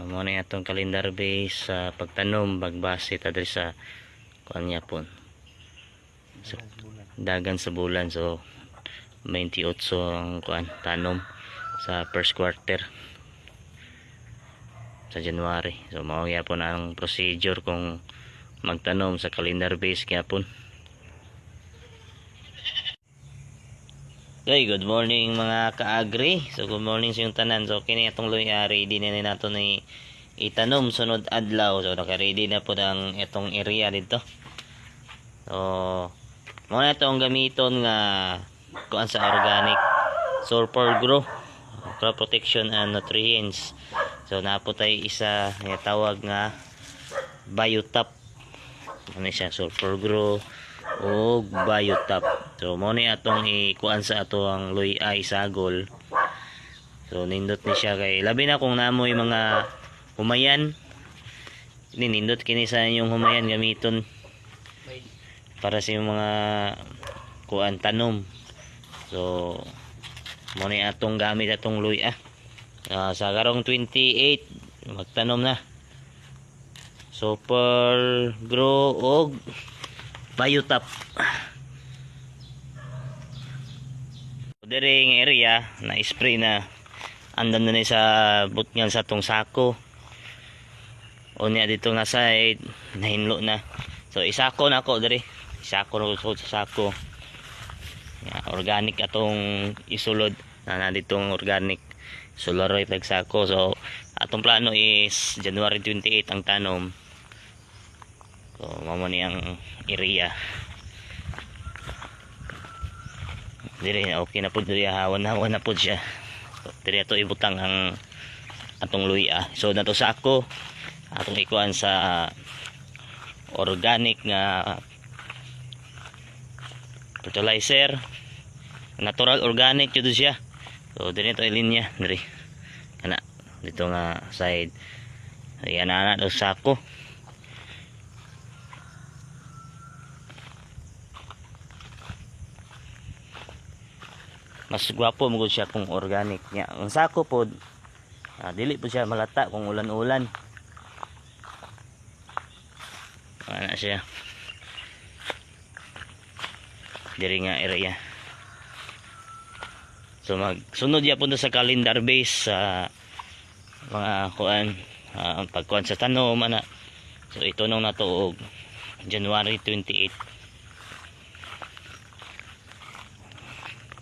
Muna itong calendar base sa pagtanom bagbase ta diri sa kanya pon sa dagan sa bulan. So 28 ang kuan tanom sa first quarter sa January. So mao gyapon ang procedure kung magtanom sa calendar base gyapon. Okay, good morning mga ka-agri. So good morning sa inyong tanan. So kini atong luya ready na nato ni itanom sunod adlaw. So naka-ready na po ang itong area dito. So mo na itong gamiton nga kuan sa organic sulfur grow, crop protection and nutrients. So napo tay isa nga tawag nga biotop. Ano siya, sulfur grow o biotop. So mo ni atong ikuan sa ato ang luy ay sagol. So nindot ni siya kay labi na kung namoy mga humayan. Nindot kini sa inyong humayan gamiton para sa mga kuan tanom. So mo ni atong gamit atong luy sa karong 28 magtanom na. Super grow og biotop. Diri nga area na spray na andan na sa butngan sa tong sako. O niya dito nga side nahinlo na. So isako na ako diri. Isako na ko sa sako. Organic atong isulod na ditong organic solaroy tag sako. So atong plano is January 28 ang tanom. So mamo ni ang area. Diri okay na pud diri hawan na pud siya. So, diri ato ibutang ang atong luya. So nato sa ako atong ikuan sa organic nga fertilizer, natural organic jud siya. So diri to ilinya diri kana dito nga side. Ayan na do sako. Mas gwapo mo siya kung organic niya. Ang sako pod dili po siya malata kung ulan-ulan. Ana siya. Diri nga area. So magsunod ya po sa calendar base sa mga kuan pagkuan sa tanom ana. So ito nung natuog January 28.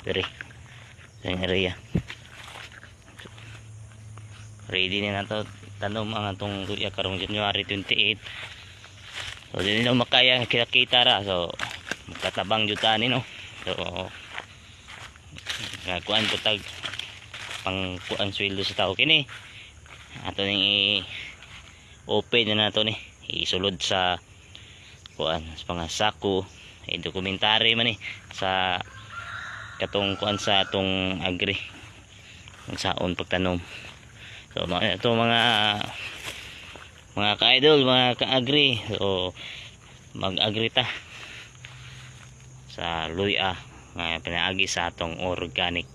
Diri ang area. Ready na nato tanom ang atong luya karong January 28. So dili na makaya kita ra. So magkatabang jud tani no. So kuan ko tag pang kuan sweldo sa tao kini. Ato ning open na nato ni isulod sa kuan sa mga sako. Dokumentary man ni sa katong kuan sa atong agri ang saon pagtanom. So ito mga ka-idol, mga ka-agri. So mag-agri ta sa luya nga pinaagi sa atong organic.